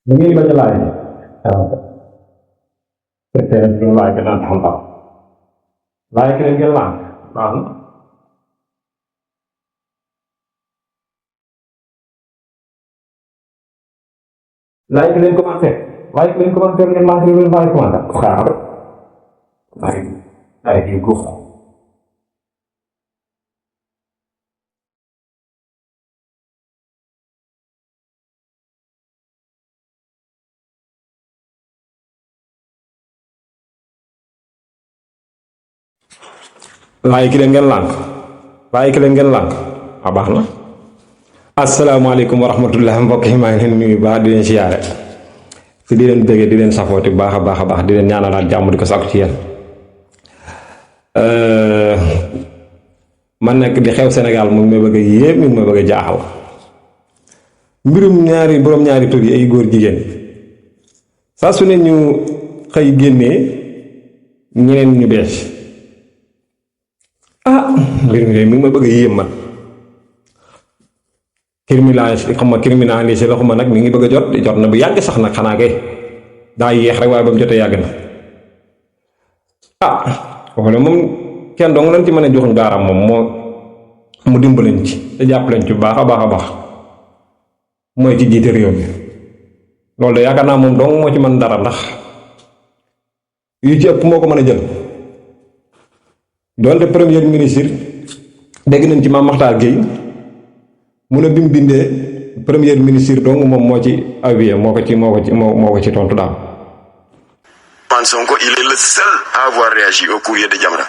Mungkin baca lain. Percaya dengan lain kena tampak. Lain kena gelang, bang. Lain kena komentar. Lain kena komentar dengan masih belum baik komentar. Bukan. Lain di gua. Like leen ngeen lànk like leen ngeen lànk a baax na asalaamaaleykum wa rahmatullah mbokk yi maa ngi leen nuyu baax di leen siyaare fi di leen bëggee di leen safooti baax a baax a baax di leen ñaanalaat jàmm di ko sàkku ci yéen man nag di xew Sénégal mu ngi may bëgg a yépp mi ngi may bëgg a jaaxal mbirum ñaari borom ñaari tur yi ay góor jigéen saa su ne ñu xëy génnee ñeneen ñu bees mbir mi ngi ma bëgg a yéem man criminalisé la xuma nag mi ngi bëgg a jot na bu yàgg sax nag xanaa kay daa yéex rek waaye ba mu jotee yàgg na wala moom kenn dong lañ ci mën a joxuñ baaram moom moo mu dimbalañ ci te jàpp lañ ci baax a baax a baax mooy ci jiite réew mi loolu de yaakaar naa moom dong moo ci mën dara ndax yu ci ëpp moo ko mën a jël doonte premier ministre dégg nañ ci Mame Makhtar Gueye mu ne bi mu bindee premier ministre donc moom moo ci avié moo ko ci tontu daal. Sonko il est le seul à avoir réagi au courrier de Jamra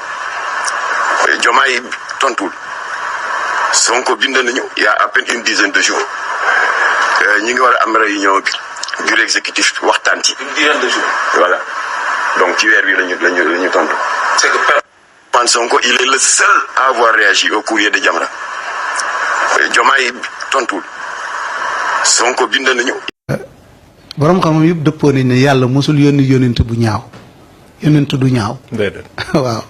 Diomaye tontul Sonko bind nañu il y a à peine une dizaine de jours ñi ngi war a am réunion bureau exécutif waxtaan ci. Une dizaine de jours. Voilà donc ci weer wi lañu tontu. C'est que Sonko il est le seul à avoir réagi au courrier de Jamra Diomaye tontul Sonko bind nañu. borom xam-xam yëpp dëppoo nañ ne yàlla mosul yónni yónent bu ñaaw yónent du ñaaw. déedéet waaw.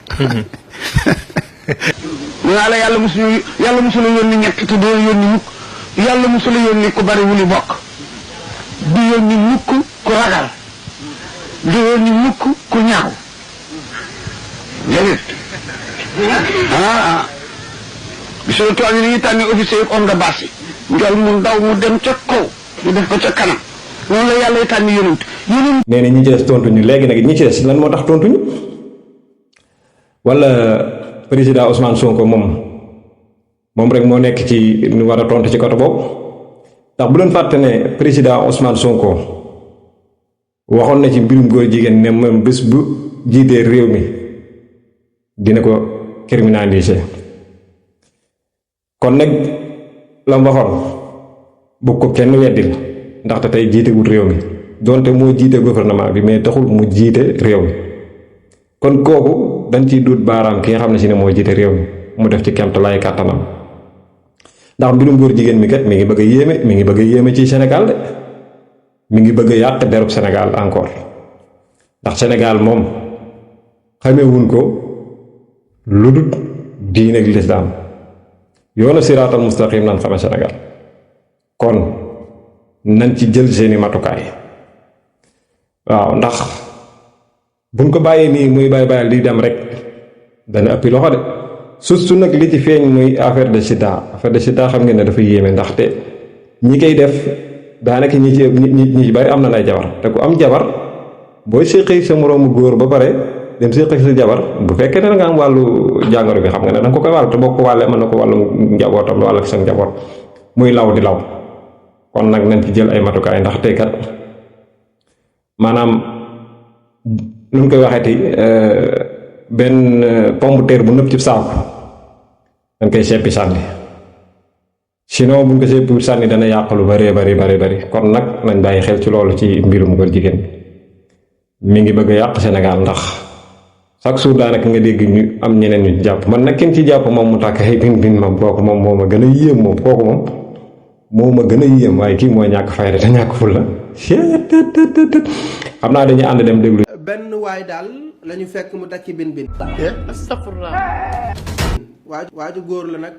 nee naa la yàlla mosul yónni ñett te doo yónni mukk yàlla mosul yónni ku bari wu ni bokk du yónni mukk ku ragal du yónni mukk ku ñaaw déedéet. bisoo tool yi dañuy tànni officier yëpp homme de base yi njool mu ndaw mu dem ca kaw ñu def ko ca kanam noonu la yàlla tànni yonent nee na ñi ci des tontuñu léegi nag ñi ci des lan moo tax tontuñu wala président Ousmane Sonko moom rek moo nekk ci ñu war a tontu ci côté boobu ndax bu leen fàtte ne président Ousmane Sonko waxoon na ci mbirum góor jigéen ne moom bés bu jiitee réew mi dina ko criminaliser kon nag la mu waxoon bu ko kenn weddil ndaxte tey jiite wut réew mi donte moo jiite gouvernement bi mais taxul mu jiite réew mi kon kooku dañ ciy duut baaraam ki nga xam ne si ne moo jiite réew mi mu def ci kemt lay kàttanam ndax mbirum góor jigéen mi kat mi ngi bëgg a yéeme ci Sénégal de mi ngi bëgg a yàq derub Sénégal encore ndax Sénégal moom xamewuñ ko lu dul diine ak lislaam yoonu siraatal mustaqim nan xame Sénégal kon nañ ci jël seeni matukaay waaw ndax buñ ko bàyyee nii muy bàyyil di dem rek dana ëppi loxo de surtout nag li ci feeñ muy affaire de sida xam ngeen ne dafa yéeme ndaxte ñi koy def daanaka ñi ci bari am na ay jabar te ku am jabar booy séqi sa moroomu góor ba pare dem séqi sa jabar bu fekkee ne da nga am wàllu jàngoro bi xam nga ne danga ko koy wàll te boo ko wàllee mën na ko wàllu njabootam wàll ak sa njaboot muy law di law kon nag nañ ci jël ay matukaay ndax tey kat maanaam nu ñu koy waxee tey benn pomme de terre bu nëpp ci saako dañ koy seppi sànni sinon buñ ko seppi sànni dana yàq lu bari kon nag nañ bàyyi xel ci loolu ci mbirum góor jigéen mi ngi bëgg a yàq Sénégal ndax chaque jour daanaka nga dégg ñu am ñeneen ñu jàpp man nag kenn ci jàpp moom mu tàkk ay bin moom kooku moom moo ma gën a yéem moom kooku moom moo ma gën a yéem waaye kii mooy ñàkk fayda te ñàkk fulla xam naa dañuy ànd dem déglu. benn waay daal la ñu fekk mu takki bin. astafurlah. waaju góor la nag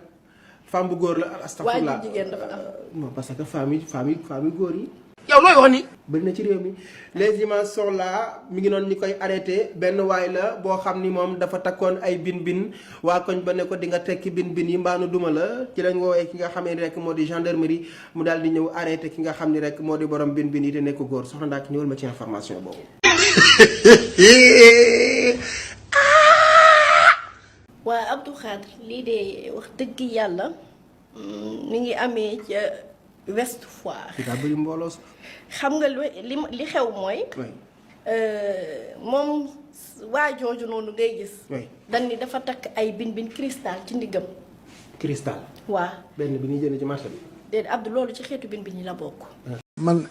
femme bu góor la astafurlah. waaju jigéen dafa am. non parce que femme yi góor yi. yow looy wax ni bëri na ci réew mi les images sont là mi ngi noonu ñu koy arrêté benn waay la boo xam ni moom dafa takkoon ay bin waa koñ ba ne ko di nga tekki bin yi mbaanu duma la ci lañ woowee ki nga xam ne rek moo di gendarmerie mu daal di ñëw arrêté ki nga xam ni rek moo di borom bin yi te nekk góor soxna Ndak ñëwal ma ci information boobu. waa Abdou Khadre lii de wax dëgg yàlla mi ngi amee ca West Foire. daa bëri mbooloo xam nga li xew mooy. moom waa jooju noonu ngay gis. dañ ni dafa takk ay bin cristal ci ndiggam. cristal. waa benn bi ñuy jënd ci marché bi. déedéet Abdou loolu ci xeetu bin yi la bokk. man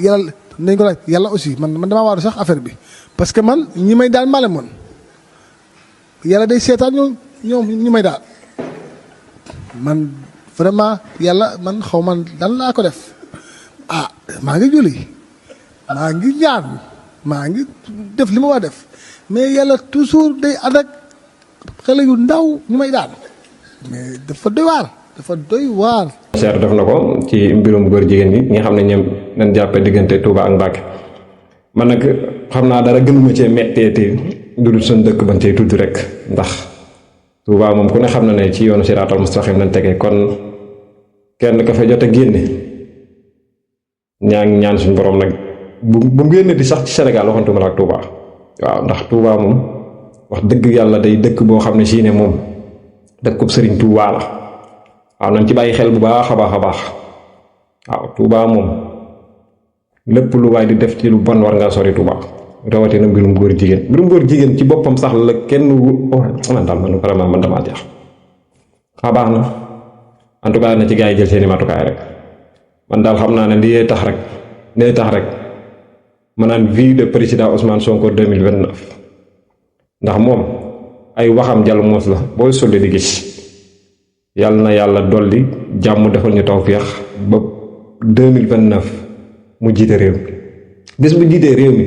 yàlla nañ ko laaj yàlla aussi man damaa waaru sax affaire bi parce que man ñi may daal male moon yàlla day seetaan ñoom ñi may daal man vraiment yàlla man xaw man dan laa ko def maa ngi julli maa ngi ñaan maa ngi def li ma war def mais yàlla toujours day ànd ak xale yu ndaw ñu may daal mais dafa doy waar Cheikh def na ko ci mbirum góor jigéen ñi nga xam ne ñoom nañ jàppe diggante Touba ak Mbacké man nag xam naa dara gënuma cee metteeti dudul suñ dëkk ban cey tudd rek ndax Touba moom ku ne xam na ne ci yoonu siraatal mustaqim lañ tegee kon kenn ka fa jot a génne ñaan suñ borom nag bu mu génne di sax ci Sénégal waxantuma la ak Touba waaw ndax Touba moom wax dëgg yàlla day dëkk boo xam ne sii ne moom dëkkub Sëriñ Touba la waaw nañ ci bàyyi xel bu baax a baax a baax waaw Touba moom lépp lu waay di def ci lu bon war ngaa sori Touba rawatina mbirum góor jigéen ci boppam sax la kenn man daal man vraiment man damaa jeex baax na en tout cas na ci gars yi jël seeni matukaay rek man daal xam naa ne lii tax rek ma naan vie de président Ousmane Sonko 2029 ndax moom ay waxam jàll moos la booy solli di gis yàlla na yàlla dolli jàmm defal ñu tawfeex ba 2029 mu jiite réew mi bis bu jiitee réew mi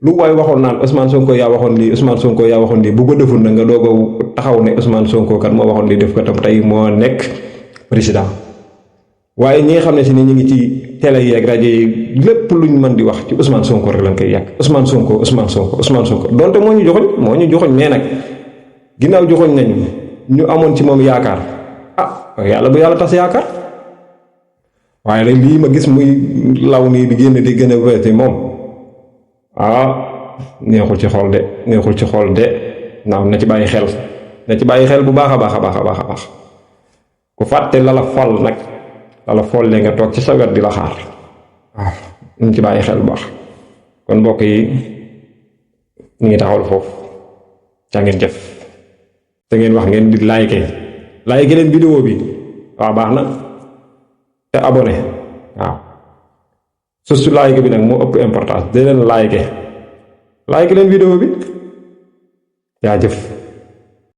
lu waay waxoon naan Ousmane Sonko yaa waxoon lii bu ko deful na nga doog a taxaw ne Ousmane Sonko kat moo waxoon lii def ko tam tey moo nekk président waaye ñi nga xam ne si ni ñu ngi ci télé yi ak rajo yi lépp luñ mën di wax ci Ousmane Sonko rek lañ koy yàq Ousmane Sonko donte moo ñu joxoñ mais nag ginnaaw joxoñ nañu ñu amoon ci moom yaakaar yàlla bu yàlla tas yaakaar waaye nag lii ma gis muy law nii di génn di gën a wéete moom neexul ci xool de naaw na ci bàyyi xel bu baax a baax ku fàtte la fal nag la folle nga toog ci sa wet di la xaar waaw ñu ci bàyyi xel bu baax kon mbokk yi ñu ngi taxawal foofu ca ngeen jëf te ngeen wax ngeen di like leen vidéo bi waaw baax na te abonné waaw su like bi nag moo ëpp importance de leen like leen vidéo bi yaa jëf